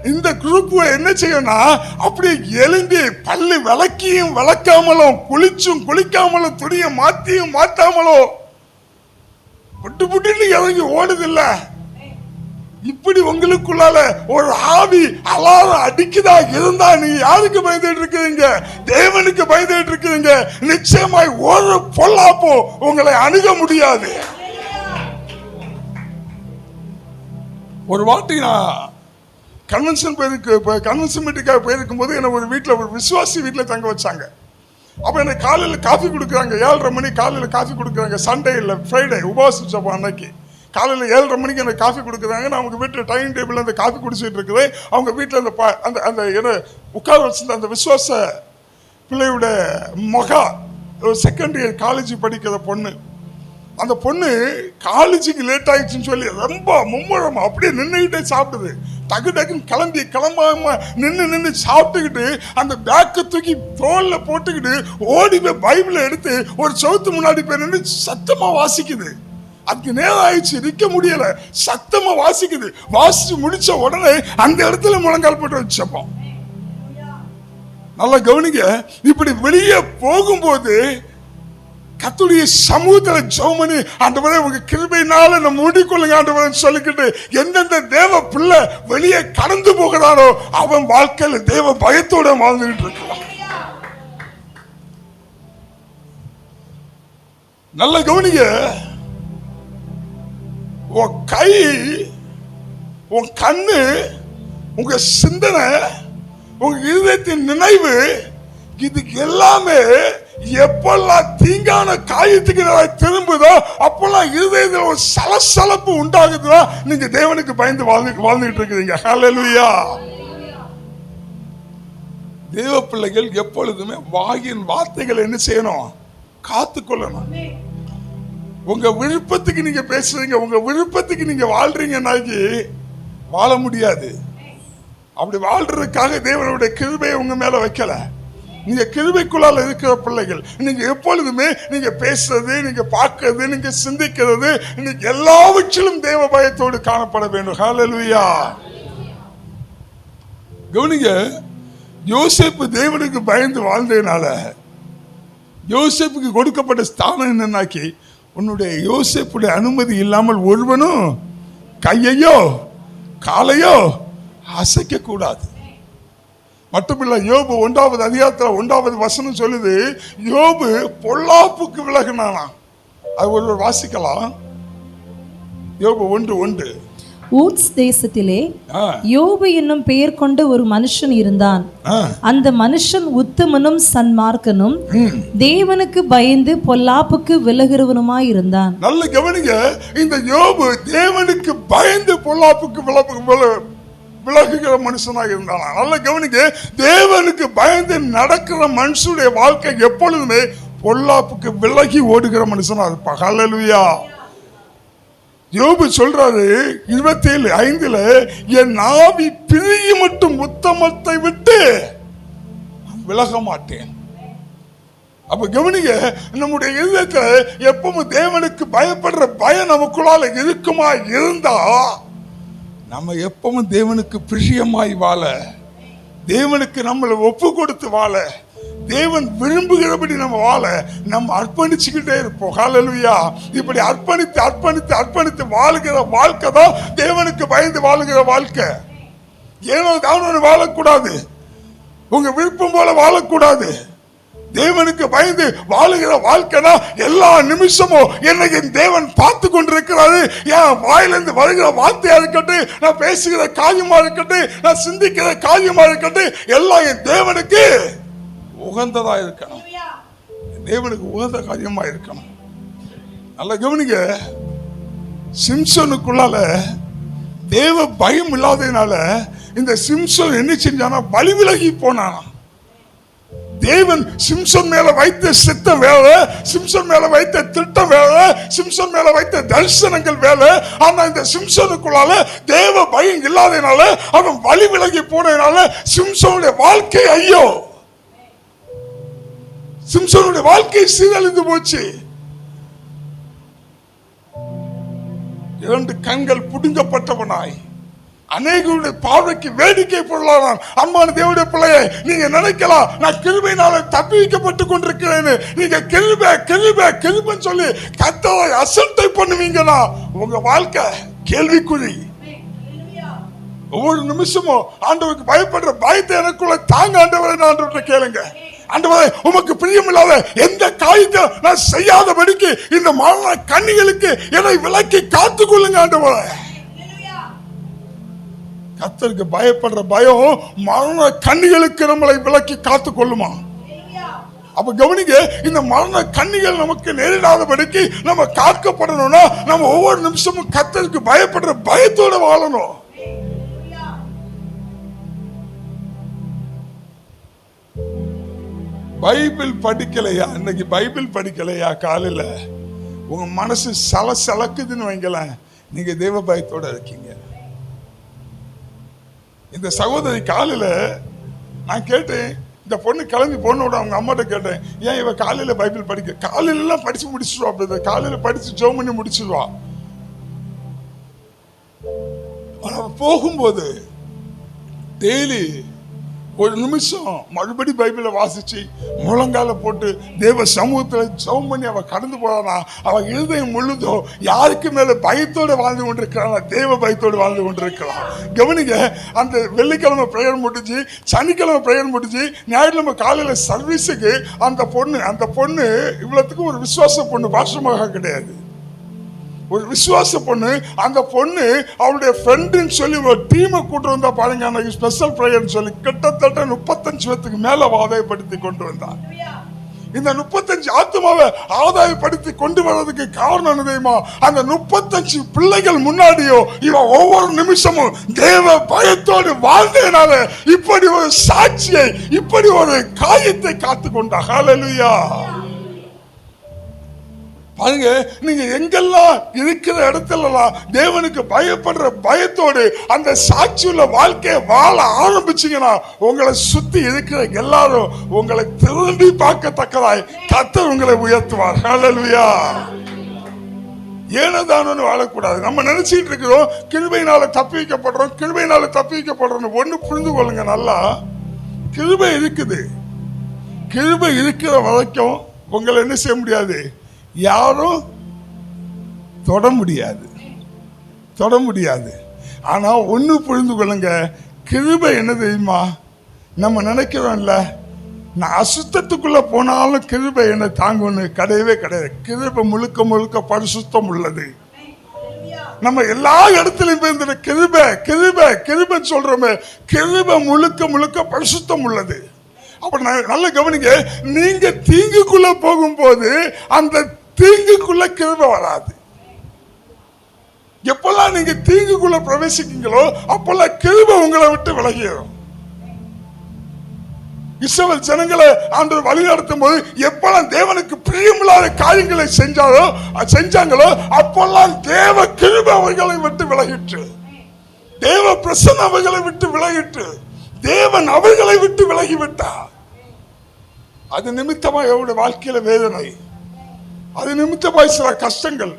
இந்த குரூப் என்ன செய்யணும்னா, அப்படியே எழும்பி பல்லு விளக்கியும் விளக்காமலும் குளிச்சும் குளிக்காமலும் துணியை மாத்தியும் மாத்தாமலும் புட்டு இறங்கி ஓடுதில்ல. இப்படி உங்களுக்குள்ளால ஒரு ஆவி அலாரம் அடிக்குதா இருந்தா நீ யாருக்கு பயந்துட்டு இருக்கிறீங்க? தேவனுக்கு பயந்துட்டு இருக்கிறீங்க. நிச்சயமாய் ஒரு பொல்லாப்போ உங்களை அணுக முடியாது. ஒரு வாட்டி நான் கன்வென்ஷன் மீட்டிங்காக போயிருக்கும் போது என்ன ஒரு வீட்டில், ஒரு விசுவாசி வீட்டில் தங்க வச்சாங்க. அப்போ எனக்கு காலையில் காஃபி கொடுக்குறாங்க, 7:30 மணி காலையில் காஃபி கொடுக்குறாங்க. சண்டே இல்லை, ஃப்ரைடே உபவாசம் சப்போ அன்னைக்கு காலையில் 7:30 மணிக்கு எனக்கு காஃபி கொடுக்குறாங்க. நான் அவங்க வீட்டில் டைனிங் டேபிள் அந்த காஃபி குடிச்சிட்டு இருக்கிறேன். அவங்க வீட்டில் அந்த அந்த என்ன உட்கார வச்சிருந்த அந்த விசுவாச பிள்ளையோட மகா, ஒரு செகண்ட் இயர் காலேஜ் படிக்கிற பொண்ணு. அந்த பொண்ணு காலேஜுக்கு லேட் ஆயிடுச்சுன்னு சொல்லி ரொம்ப மும்முரமா அப்படியே நின்றுகிட்டே சாப்பிடுது. டக்குன்னு கிளம்பாம நின்று சாப்பிட்டுக்கிட்டு அந்த பேக்கை தூக்கி தோல்ல போட்டுக்கிட்டு ஓடி போய் பைபிளை எடுத்து ஒரு சவுத்து முன்னாடி போய் நின்று சத்தமா வாசிக்குது. அதுக்கு நேரம் ஆயிடுச்சு, நிற்க முடியல, சத்தமா வாசிக்குது. வாசிச்சு முடிச்ச உடனே அந்த இடத்துல முழங்கால் போட்டு வச்சப்போம். நல்லா கவனிங்க, இப்படி வெளியே போகும்போது கர்த்தருடைய சமூகத்தில் ஜெபம் பண்ணி, ஆண்டவரே உங்க கிருபையினால நம்ம மூடிக்கொள்ளுங்க ஆண்டவரே சொல்லிக்கிட்டு எந்தெந்த தேவ பிள்ளை வெளியே கடந்து போகிறாரோ அவன் வாழ்க்கையில தேவ பயத்தோட வாழ்ந்துகிட்டு இருக்கலாம். நல்ல கவனிங்க, உன் கை, உன் கண்ணு, உங்க சிந்தனை, உங்க இதயத்தின் நினைவு, இதுக்கு எல்லாமே எப்பெல்லாம் தீங்கான காயத்துக்கு திரும்புதோ அப்பெல்லாம் இருதயத்தில் ஒரு சலசலப்பு உண்டாகுதுன்னா நீங்க தேவனுக்கு பயந்து வாழ்ந்துகிட்டு இருக்கிறீங்க. ஹல்லேலூயா. தேவ பிள்ளைகள் எப்பொழுதுமே வாயின் வார்த்தைகள் என்ன செய்யணும்? காத்துக்கொள்ளணும். உங்க விருப்பத்துக்கு நீங்க பேசுறீங்க, உங்க விருப்பத்துக்கு நீங்க வாழ்றீங்கன்னாக்கி வாழ முடியாது. அப்படி வாழ்றதுக்காக தேவனுடைய கிருபையை உங்க மேல வைக்கல. நீங்க கிருபைக்குள்ளால இருக்கிற பிள்ளைகள். நீங்க எப்பொழுதுமே நீங்க பேசுறது, நீங்க பார்க்கறது, நீங்க சிந்திக்கிறது, நீங்க எல்லாவற்றிலும் தேவ பயத்தோடு காணப்பட வேண்டும். ஹல்லேலூயா. கவனிங்க, யோசேப்பு தேவனுக்கு பயந்து வாழ்ந்ததுனால யோசேப்புக்கு கொடுக்கப்பட்ட ஸ்தானம் என்னன்னாக்கி, உன்னுடைய யோசேப்புடைய அனுமதி இல்லாமல் ஒருவனும் கையையோ காலையோ அசைக்க கூடாது. மட்டுமில்ல, யோபு 1வது அதிகாரத்தில் 1வது வசனம் சொல்லுது, யோபு பொல்லாப்புக்கு விலகினானா. அது ஒருவர் வாசிக்கலாம். யோபு 1:1. ஊத்ஸ் தேசத்திலே யோபு என்னும் பெயர் கொண்ட ஒரு மனுஷன் இருந்தான். அந்த மனுஷன் உத்தமனும் சன்மார்க்கனும் தேவனுக்கு பயந்து பொல்லாப்புக்கு விலகிறவனுமாய் இருந்தான். நல்ல கவனிங்க, இந்த யோபு தேவனுக்கு பயந்து பொல்லாப்புக்கு விலகுகிற மனுஷனாக இருந்தானா. நல்ல கவனிங்க, தேவனுக்கு பயந்து நடக்கிற மனுஷனுடைய வாழ்க்கை எப்பொழுதுமே பொல்லாப்புக்கு விலகி ஓடுகிற மனுஷனா இருப்பான். ஹல்லேலூயா. யோபு சொல்றாரு 27:5, என் ஆவி பிரிய மட்டும் உத்தமத்தை விட்டு விலக மாட்டேன். அப்ப கவனிங்க, நம்முடைய இதயத்துல எப்பவும் தேவனுக்கு பயப்படுற பயம் நமக்குள்ளால இருக்குமா இருந்தா, நம்ம எப்பவும் தேவனுக்கு பிரியமாய் வாழ, தேவனுக்கு நம்மளை ஒப்பு கொடுத்து வாழ, தேவன் விரும்புகிறபடி நம்ம வாழ நம்ம அர்ப்பணிச்சுக்கிட்டே இருப்போம். ஹல்லேலூயா. இப்படி அர்ப்பணித்து அர்ப்பணித்து அர்ப்பணித்து வாழுகிற வாழ்க்கை தான் தேவனுக்கு பயந்து வாழுகிற வாழ்க்கை. ஏனோ தானோன்னு வாழக்கூடாது, உங்க விருப்பம் போல வாழக்கூடாது. தேவனுக்கு பயந்து வாழுகிற வாழ்க்கைனா எல்லா நிமிஷமும் என்னைக்கு தேவன் பார்த்து கொண்டிருக்கிறாரு. என் வாயிலிருந்து வருகிற வார்த்தையா இருக்கட்டும், நான் பேசுகிற காரியமா இருக்கட்டும், நான் சிந்திக்கிற காரியமா இருக்கட்டும், எல்லாம் என் தேவனுக்கு உகந்ததா இருக்கணும். தேவனுக்கு உகந்த காரியமா இருக்கணும். நல்ல கவனிங்க, சிம்சனுக்குள்ளால தேவ பயம் இல்லாததுனால இந்த சிம்சன் என்ன செஞ்சானா, வழி விலகி போனானா. தேவன் சிம்சன் மேல வைத்த சித்தம் வேலை, சிம்சன் மேல வைத்த திட்டம் வேலை, சிம்சன் மேல வைத்த தரிசனங்கள் வேலை. ஆனா இந்த சிம்சனுக்குள்ளால தேவ பயம் இல்லாததுனால, அவன் வழி விலகி போனதுனால சிம்சனுடைய வாழ்க்கை, ஐயோ, சிம்சனுடைய வாழ்க்கை சீரழிந்து போச்சு. 2 கண்கள் புடுங்கப்பட்டவனாய் அநேகருடைய பார்வைக்கு வேடிக்கை பொருளானான். அன்பான தேவனுடைய பிள்ளையை, நீங்க நினைக்கலாம் நான் கிருபையினால தப்பி வைக்கப்பட்டு கொண்டிருக்கிறேன்னு. நீங்க கிருபைன்னு சொல்லி கர்த்தரை அசட்டை பண்ணுவீங்கன்னா உங்க வாழ்க்கை கேள்விக்குறி. ஒவ்வொரு நிமிஷமும் ஆண்டவருக்கு பயப்படுற பயத்தை எனக்குள்ள தாங்க ஆண்டவரை ஆண்டவர்கிட்ட கேளுங்க. ஆண்டவரே, உமக்கு பிரியமில்லாத எந்த காரியத்தை நான் செய்யாதபடிக்கு இந்த மரண கண்ணிகளுக்கு என்னை விலக்கி காத்துக் கொள்ளுங்க ஆண்டவரே. கர்த்தருக்கு பயப்படுற பயம் மரண கண்ணிகளுக்கு நம்மளை விலக்கி காத்துக் கொள்ளுமா. அப்ப கவனிங்க, இந்த மரண கண்ணிகள் நமக்கு நேரிடாதபடிக்கு நம்ம காக்கப்படணும்னா நம்ம ஒவ்வொரு நிமிஷமும் கர்த்தருக்கு பயப்படுற பயத்தோட வாழணும். பைபிள் படிக்கலையா, இன்னைக்கு பைபிள் படிக்கலையா, காலையில உங்க மனசு சலக்குதுன்னு வைங்களேன், நீங்க தேவ பயத்தோட இருக்கீங்க. இந்த சகோதரி காலையில நான் கேட்டேன், இந்த பொண்ணு கிளம்பி பொண்ணோட அவங்க அம்மாட்ட கேட்டேன், ஏன் இவ காலையில பைபிள் படிக்க, காலையில எல்லாம் படிச்சு முடிச்சிருவா, காலையில படிச்சு ஜெபம் பண்ணி முடிச்சிருவா. போகும்போது டெய்லி ஒரு நிமிஷம் மறுபடி பைபிளை வாசிச்சு முழங்கால போட்டு தேவ சமூகத்தில் ஜெபம் பண்ணி அவ கடந்து போறானா, அவ இருதயம் முழுதோ யாருக்கு மேல பயத்தோடு வாழ்ந்து கொண்டிருக்கிறான், தேவ பயத்தோடு வாழ்ந்து கொண்டிருக்கிறான். கவனிங்க, அந்த வெள்ளிக்கிழமை பிரேயர் முடிஞ்சு, சனிக்கிழமை பிரேயர் முடிஞ்சு, ஞாயிற்றுக்கிழமை காலையில சர்வீஸுக்கு அந்த பொண்ணு இவ்வளவுக்கு ஒரு விசுவாச பொண்ணு, பாஷமாக கிடையாது, ஒரு விசுவாச பொண்ணு. அந்த பொண்ணு அவளுடைய ஃப்ரெண்டுன்னு சொல்லி ஒரு டீமை கூட்டு வந்தா பாருங்க, அன்னைக்கு ஸ்பெஷல் பிரேயர்னு சொல்லி கிட்டத்தட்ட 35 பேத்துக்கு மேல ஆதாயப்படுத்தி கொண்டு வந்தார். இந்த 35 ஆத்மாவை ஆதாயப்படுத்தி கொண்டு வர்றதுக்கு காரணம் என்ன தெரியுமா? அந்த 35 பிள்ளைகள் முன்னாடியோ இவன் ஒவ்வொரு நிமிஷமும் தேவ பயத்தோடு வாழ்ந்ததுனால இப்படி ஒரு சாட்சியை, இப்படி ஒரு காரியத்தை காத்து கொண்டா. ஹல்லேலூயா. பாருங்க, நீங்க எங்கெல்லாம் இருக்கிற இடத்துலலாம் தேவனுக்கு பயப்படுற பயத்தோடு அந்த சாட்சியுள்ள வாழ்க்கையை வாழ ஆரம்பிச்சீங்கன்னா உங்களை சுத்தி இருக்கிற எல்லாரும் உங்களை திரும்பி பார்க்கத்தக்கதாய் கர்த்தர் உங்களை உயர்த்துவார். ஹல்லேலூயா. ஏனதானு வாழக்கூடாது. நம்ம நினைச்சிட்டு இருக்கிறோம் கிருபையினால தப்பி வைக்கப்படுறோம். ஒண்ணு புரிந்து கொள்ளுங்க நல்லா, கிருபை இருக்குது. கிருபை இருக்கிற வரைக்கும் உங்களை என்ன செய்ய முடியாது, யாரும் தொட முடியாது. ஆனா ஒண்ணு புரிந்து கொள்ளுங்க, கிருபை என்ன தெரியுமா? நம்ம நினைக்கிறோம்ல, நான் அசுத்தத்துக்குள்ள போனாலும் கிருபை என்ன தாங்கும்னு, கிடையவே கிடையாது. கிருபை முழுக்க முழுக்க பரிசுத்தம் உள்ளது. நம்ம எல்லா இடத்துலயும் போய் கிருபை கிருபை கிருபை சொல்றோமே, கிருபை முழுக்க முழுக்க பரிசுத்தம் உள்ளது. அப்ப நல்ல கவனிங்க, நீங்க தீங்குக்குள்ள போகும்போது அந்த தீங்குக்குள்ள கிருபை வராது. எப்பெல்லாம் நீங்க தீங்குக்குள்ள பிரவேசிக்கீங்களோ அப்பெல்லாம் கிருபை உங்களை விட்டு விலகிடும். இஸ்ரவேல் ஜனங்களை ஆண்டவர் வழி நடத்தும் போது எப்பெல்லாம் தேவனுக்கு பிரியமில்லாத காரியங்களை செஞ்சாங்களோ அப்பெல்லாம் தேவ கிருபை அவர்களை விட்டு விலகிற்று. தேவ பிரசன்னம் அவர்களை விட்டு விலகிற்று. தேவன் அவர்களை விட்டு விலகிவிட்டார். அது நிமித்தமாய் அவருடைய வாழ்க்கையில வேதனை, அது நிமித்தமாய் சில கஷ்டங்கள்,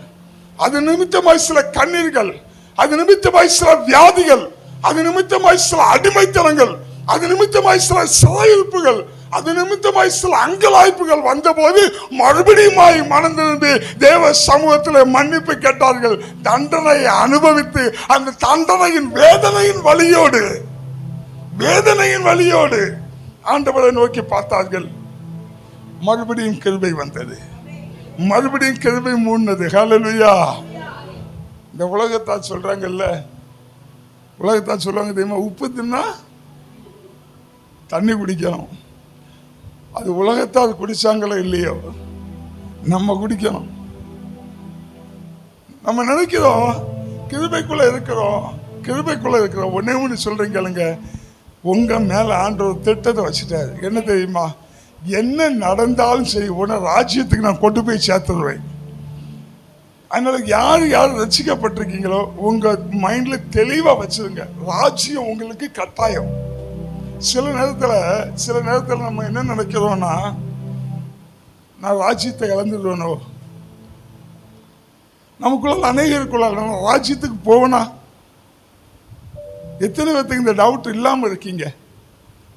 அது நிமித்தமாய் சில கண்ணீர்கள், அது நிமித்தமாய் சில வியாதிகள், அது நிமித்தமாய் சில அடிமைத்தனங்கள், அது நிமித்தமாய் சில சிறையிருப்புகள், அது நிமித்தமாய் சில அங்கலாய்ப்புகள் வந்தபோது மறுபடியுமாய் மனம் திரும்பி தேவ சமூகத்தில் மன்னிப்பு கேட்டார்கள். தண்டனையை அனுபவித்து அந்த தண்டனையின் வேதனையின் வழியோடு ஆண்டவரை நோக்கி பார்த்தார்கள். மறுபடியும் கிருபை வந்தது, மறுபடியும் கிருபை மூண்டது. ஹல்லேலூயா. இந்த உலகத்தால் சொல்றாங்கல்ல, உலகத்தால் சொல்றாங்க தெரியுமா, உப்பு தின்னா தண்ணி குடிக்கணும். அது உலகத்தால் குடிச்சாங்களோ இல்லையோ, நம்ம குடிக்கணும். நம்ம நினைக்கிறோம் கிருபைக்குள்ள இருக்கிறோம். ஒன்னே ஒன்று சொல்றேன் கேளுங்க, உங்க மேல ஆண்டவர் திட்டத்தை வச்சுட்டாரு. என்ன தெரியுமா? என்ன நடந்தாலும் சரி, உன்னை ராஜ்யத்துக்கு நான் கொண்டு போய் சேர்த்துடுவேன். அதனால யார் ரசிக்கப்பட்டிருக்கீங்களோ உங்க மைண்ட்ல தெளிவா வச்சிருங்க, ராஜ்யம் உங்களுக்கு கட்டாயம். சில நேரத்துல நம்ம என்ன நினைக்கிறோம்னா, நான் ராஜ்யத்தை இழந்துடுவேனோ. நமக்குள்ள அநேகருக்குள்ள ராஜ்யத்துக்கு போவனா. எத்தனை பேர்த்துக்கு இந்த டவுட் இல்லாம இருக்கீங்க?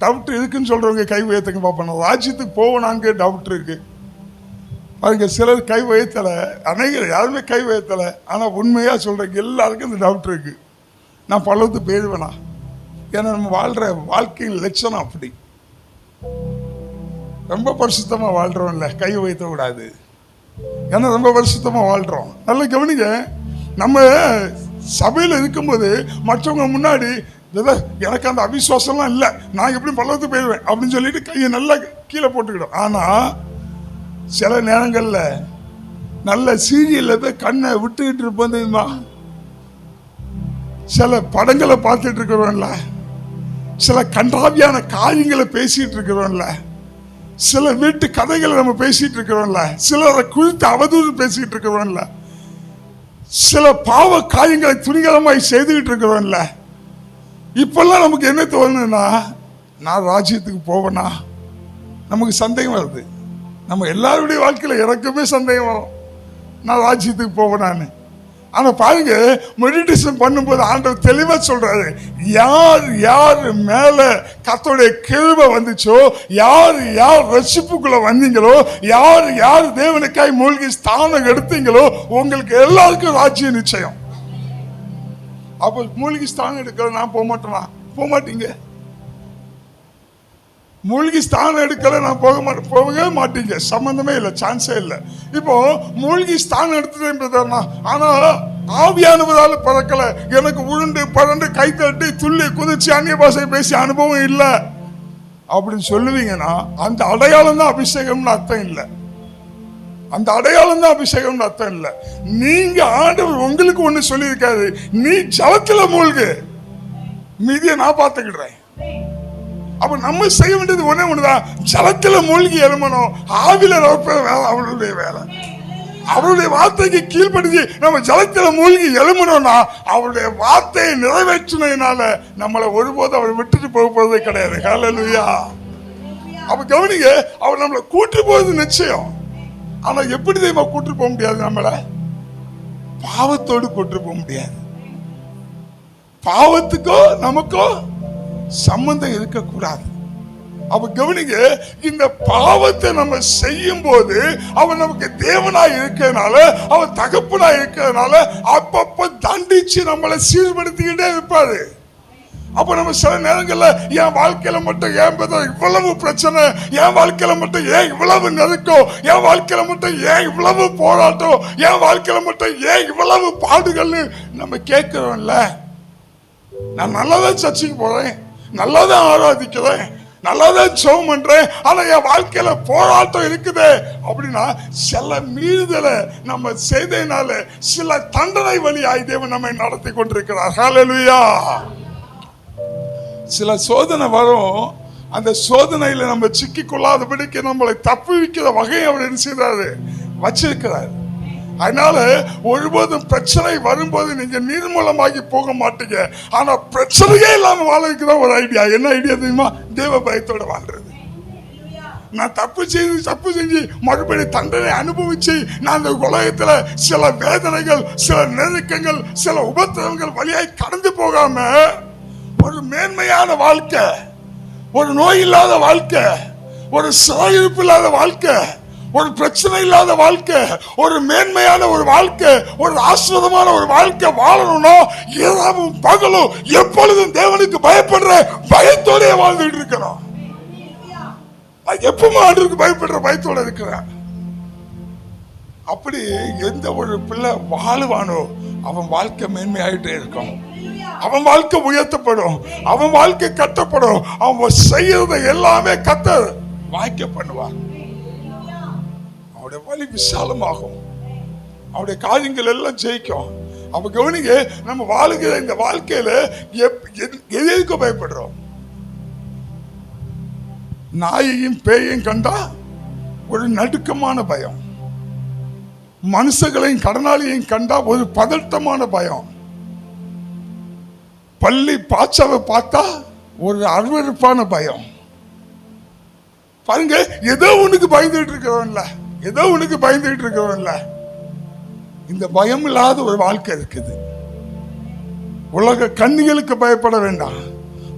டவுட் இருக்குன்னு சொல்றவங்க கை உயர்த்துங்க பார்ப்போம். ராஜ்யத்துக்கு போவனாங்க டவுட் இருக்கு பாருங்க. சிலர் கை உயர்த்தல, அநேகர் யாருமே கை உயர்த்தல. ஆனா உண்மையா சொல்றேன், எல்லாருக்கும் இந்த டவுட் இருக்கு, நான் பல்லவத்துக்கு போயிடுவேனா. ஏன்னா நம்ம வாழ்ற வாழ்க்கையின் லட்சணம் அப்படி. ரொம்ப பரிசுத்தமா வாழ்றோம்ல, கை உயர்த்த கூடாது. ஏன்னா ரொம்ப பரிசுத்தமா வாழ்றோம். நல்லா கவனிங்க, நம்ம சபையில் இருக்கும்போது மற்றவங்க முன்னாடி எனக்கு அந்த அவிசுவாசம்லாம் இல்லை, நான் எப்படி பல்லவத்துக்கு போயிடுவேன் அப்படின்னு சொல்லிட்டு கையை நல்லா கீழே போட்டுக்கிடும். ஆனா சில நேரங்கள்ல நல்ல சீரியல்ல போய் கண்ணை விட்டுக்கிட்டு இருப்போம் தெரியுமா. சில படங்களை பார்த்துட்டு இருக்கிறோம்ல, சில கண்டாவியான காரியங்களை பேசிட்டு இருக்கிறோம்ல, சில வீட்டு கதைகளை நம்ம பேசிட்டு இருக்கிறோம்ல, சிலரை குறித்து அவதூறு பேசிட்டு இருக்கிறோம்ல, சில பாவ காரியங்களை துணிகரமாய் செய்துகிட்டு இருக்கிறோம்ல. இப்பெல்லாம் நமக்கு என்ன தோணுன்னா, நான் ராஜ்யத்துக்கு போவேனா. நமக்கு சந்தேகம் வருது. நம்ம எல்லாருடைய வாழ்க்கையில எனக்குமே சந்தேகம் வரும், நான் ராஜ்யத்துக்கு போவேனான்னு. ஆனா பாருங்க, மெடிடேஷன் பண்ணும்போது ஆண்டவர் தெளிவா சொல்றாரு, யார் மேல கர்த்தருடைய கிருபை வந்துச்சோ, யார் ரட்சிப்புக்குள்ள வந்தீங்களோ, யார் தேவனுக்காய் மூழ்கி ஸ்தானம் எடுத்தீங்களோ, உங்களுக்கு எல்லாருக்கும் ராஜ்யம் நிச்சயம். அப்ப மூழ்கி ஸ்தானம் எடுக்கல நான் போக மாட்டீங்க. மூழ்கி ஸ்தானம் எடுக்கல நான் போகவே மாட்டீங்க. சம்பந்தமே இல்லை, சான்ஸே இல்லை. இப்போ மூழ்கி ஸ்தானம் எடுத்துட்டேன், ஆனா ஆவியானவரால பறக்கல, எனக்கு உருண்டு பறந்து கை தட்டி துள்ளி குதிச்சு அந்நிய பாஷை பேசி அனுபவம் இல்லை அப்படின்னு சொல்லுவீங்கன்னா, அந்த அடையாளம் தான் அபிஷேகம்னு அர்த்தம் இல்லை. அந்த அடையாளம் தான் அபிஷேகம்னு அர்த்தம் இல்லை. நீங்க ஆண்டவர் உங்களுக்கு ஒண்ணு சொல்லியிருக்காரு, நீ ஜலத்துல மூழ்கு, மீதியை நான் பார்த்துக்கிடுறேன். அப்ப நம்ம செய்ய வேண்டியது ஒண்ணுதான், ஜலத்துல மூழ்கி எழுமணும். ஆவில அவருடைய வேலை. அவருடைய வார்த்தைக்கு கீழ்படுத்தி நம்ம ஜலத்துல மூழ்கி எழுமணும்னா, அவருடைய வார்த்தையை நிறைவேற்றினால நம்மளை ஒருபோது அவர் விட்டுட்டு போக போறதே கிடையாது. ஹல்லேலூயா. அப்ப கவனிங்க, அவர் நம்மளை கூட்டு போறது நிச்சயம். ஆனா எப்படி தெரியுமா கூட்டு போக முடியாது? நம்மளை பாவத்தோடு கூட்டு போக முடியாது. பாவத்துக்கோ நமக்கோ சம்பந்தம் இருக்கக்கூடாது. அப்ப கவனிங்க, இந்த பாவத்தை நம்ம செய்யும் போது அவன் நமக்கு தேவனாய் இருக்கிறதுனால, அவன் தகப்பனாய் இருக்கிறதுனால அப்பப்ப தண்டிச்சு நம்மளை சீர்படுத்திக்கிட்டே இருப்பாரு. அப்ப நம்ம சில நேரங்கள்ல என் வாழ்க்கையில மட்டும் ஏன் இவ்வளவு பிரச்சனை, என் வாழ்க்கையில மட்டும் ஏன் இவ்வளவு நெருக்கம், என் வாழ்க்கையில மட்டும் ஏன் இவ்வளவு போராட்டம், என் வாழ்க்கையில மட்டும் ஏன் இவ்வளவு பாடுகள்னு நம்ம கேட்கிறோம்ல. நான் நல்லாதான் சர்ச்சைக்கு போறேன், நல்லாதான் ஆராதிக்கிறேன், நல்லாதான் ஜெபம் பண்றேன், ஆனா என் வாழ்க்கையில போராட்டம் இருக்குது அப்படின்னா சில மீறுதலை நம்ம செய்தனால சில தண்டனை வழியாய் தேவன் நம்மை நடத்தி கொண்டிருக்கிறார். ஹல்லேலூயா. சில சோதனை வரும், அந்த சோதனையில நம்ம சிக்கி கொள்ளாதபடிக்கு நம்மளை தப்புவிக்கிற வகையை அவர் என்ன செய்யறாரு, வச்சிருக்கிறார். அதனால ஒருபோதும் பிரச்சனை வரும்போது நீங்க நிர்மூலமாகி போக மாட்டீங்க. ஆனா பிரச்சனையே இல்லாம வாழ்றதுக்குதான் ஒரு ஐடியா. என்ன ஐடியா தெரியுமா? தேவ பயத்தோட வாழ்றது. நான் தப்பு செஞ்சு மறுபடியும் தண்டனை அனுபவிச்சு நான் அந்த உலகத்துல சில வேதனைகள், சில நெருக்கங்கள், சில உபத்திரவங்கள் வழியாய் கடந்து போகாம ஒரு மேன்மையான வாழ்க்கை, ஒரு நோய் இல்லாத வாழ்க்கை, ஒரு சிறையிருப்பு இல்லாத வாழ்க்கை, ஒரு பிரச்சனை இல்லாத வாழ்க்கை, ஒரு மேன்மையான ஒரு வாழ்க்கை, ஒரு ஆசீர்வாதமான ஒரு வாழ்க்கை வாழணும்னா இரவும் பகலும் எப்பொழுதும் தேவனுக்கு பயப்படுற பயத்தோட வாழ்ந்துட்டு இருக்கிறோம். எப்பவுமே ஆண்டவருக்கு பயப்படுற பயத்தோட இருக்கிறேன். அப்படி எந்த ஒரு பிள்ளை வாழுவானோ அவன் வாழ்க்கை மேன்மையாயிட்டே இருக்கும், அவன் வாழ்க்கை உயர்த்தப்படும், அவன் வாழ்க்கை கட்டப்படும், அவன் செய்யறத எல்லாமே கர்த்தர் வாய்க்க பண்ணுவார். அவருடைய வழி விசாலமாகும், அவருடைய காரியங்கள் எல்லாம் ஜெயிக்கும். அப்ப கவனிங்க, நம்ம வாழுகிற இந்த வாழ்க்கையில எதுக்கு பயப்படுறோம்? நாயையும் பேயையும் கண்டா ஒரு நடுக்கமான பயம், மனுஷங்களையும் கடனாளியையும் கண்டா ஒரு பதட்டமான பயம், பள்ளி பாச்சாவை பார்த்தா ஒரு அருவருப்பான பயம். பாருங்க, ஏதோ உனக்கு பயந்துட்டு இருக்கிறோம்ல, ஏதோ உனக்கு பயந்துட்டு இருக்கிறோம்ல. இந்த பயம் இல்லாத ஒரு வாழ்க்கை இருக்குது. உலக கண்ணிகளுக்கு பயப்பட வேண்டாம்,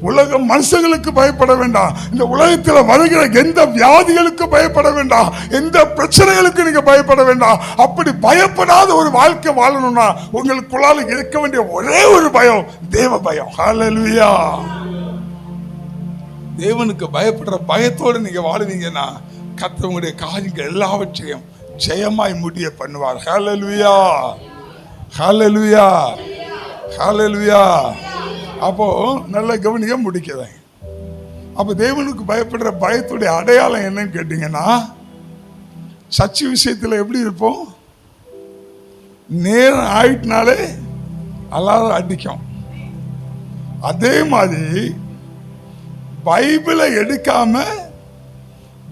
உலக மனுஷங்களுக்கு பயப்பட வேண்டாம், இந்த உலகத்தில் வருகிற எந்த வியாதிகளுக்கு பயப்பட வேண்டாம், எந்த பிரச்சனைகளுக்கு நீங்க பயப்பட வேண்டாம். அப்படி பயப்படாத ஒரு வாழ்க்கை வாழணும்னா உங்களுக்குள்ளால இருக்க வேண்டிய ஒரே ஒரு பயம் தேவ பயம். ஹல்லேலூயா. தேவனுக்கு பயப்படுற பயத்தோடு நீங்க வாழுவீங்கன்னா கர்த்தர் உங்களுடைய காரியங்கள் எல்லாவற்றையும் ஜெயமாய் முடிய பண்ணுவார். ஹல்லேலூயா, ஹல்லேலூயா, ஹல்லேலூயா. அப்போ நல்ல கவனிக்க முடிக்கிறேன். அப்ப தேவனுக்கு பயப்படுற பயத்துடைய அடையாளம் என்னன்னு கேட்டீங்கன்னா, சர்ச்சை விஷயத்துல எப்படி இருப்போம்? நேரம் ஆயிட்டுனாலே அலாரம் அடிக்கும். அதே மாதிரி பைபிளை எடுக்காம,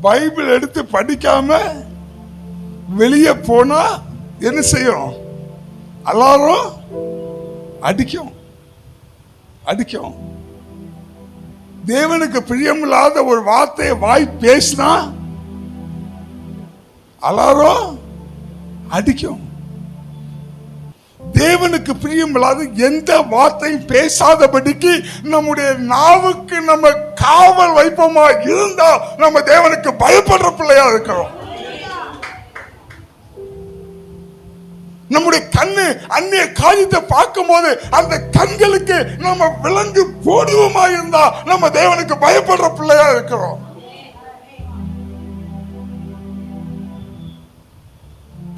பைபிள் எடுத்து படிக்காம வெளியே போனா என்ன செய்யும்? அலாரம் அடிக்கும், அடிக்கும். தேவனுக்கு பிரியமில்லாத ஒரு வார்த்தையை வாய் பேசினா அலாரம் அடிக்கும். தேவனுக்கு பிரியமில்லாத எந்த வார்த்தையும் பேசாதபடிக்கு நம்முடைய நாவுக்கு நம்ம காவல் வைப்போமா இருந்தா நம்ம தேவனுக்கு பயப்படுற பிள்ளையா இருக்கிறோம். நம்முடைய கண்ணு அந்நிய காரியத்தை பார்க்கும் போது அந்த கண்களுக்கு நம்ம விலங்கு போடுவோமா இருந்தா நம்ம தேவனுக்கு பயப்படுற பிள்ளையா இருக்கிறோம்.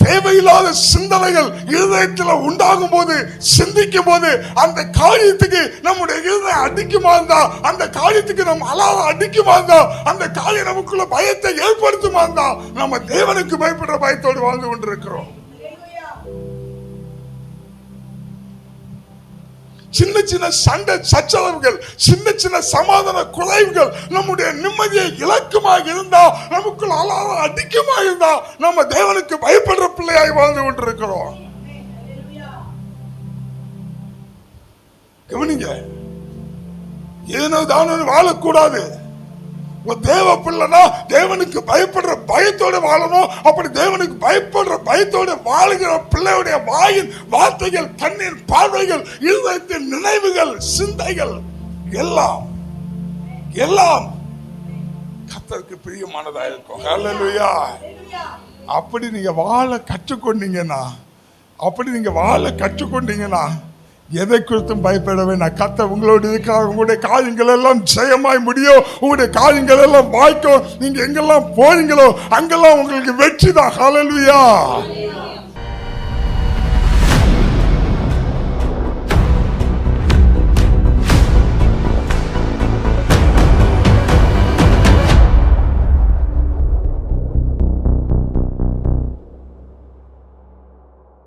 தேவையில்லாத சிந்தனைகள் இருதயத்தில் உண்டாகும் போது, சிந்திக்கும் போது அந்த காரியத்துக்கு நம்முடைய இருதயம் அடிக்குமா இருந்தா, அந்த காரியத்துக்கு நம்ம அலாரம் அடிக்குமா இருந்தா, அந்த காரியம் நமக்குள்ள பயத்தை ஏற்படுத்துமா இருந்தா நம்ம தேவனுக்கு பயப்படுற பயத்தோடு வாழ்ந்து கொண்டிருக்கிறோம். சின்ன சின்ன சண்டை சச்சரவுகள், சின்ன சின்ன சமாதான குறைவுகள் நம்முடைய நிம்மதியை இலக்குமாக இருந்தா, நமக்குள்ள அலாரம் அடிக்குமா இருந்தா நம்ம தேவனுக்கு பயப்படுற பிள்ளையாய் வாழ்ந்து கொண்டிருக்கிறோம். கவனிங்க, ஏனோ தானோ வாழக்கூடாது. தேவ பிள்ளைனா தேவனுக்கு பயப்படுற பயத்தோடு வாழணும். அப்படி தேவனுக்கு பயப்படுற பயத்தோடு வாழுகிற பிள்ளையுடைய வாயின் வார்த்தைகள், கண்ணின் பார்வைகள், இருதயத்தின் நினைவுகள், சிந்தைகள் எல்லாம் எல்லாம் கர்த்தருக்கு பிரியமானதா இருக்கும். ஹல்லேலூயா. அப்படி நீங்க வாழ கற்றுக்கொண்டீங்கன்னா எதை குறித்தும் பயப்பட வேண்டாம். கர்த்தர் உங்களோடு இருக்கார். உங்களுடைய காரியங்கள் எல்லாம் ஜெயமாய் முடியும். உங்களுடைய காரியங்கள் எல்லாம் வாய்க்கும். நீங்க எங்கெல்லாம் போறீங்களோ அங்கெல்லாம் உங்களுக்கு வெற்றி தான். ஹல்லேலூயா.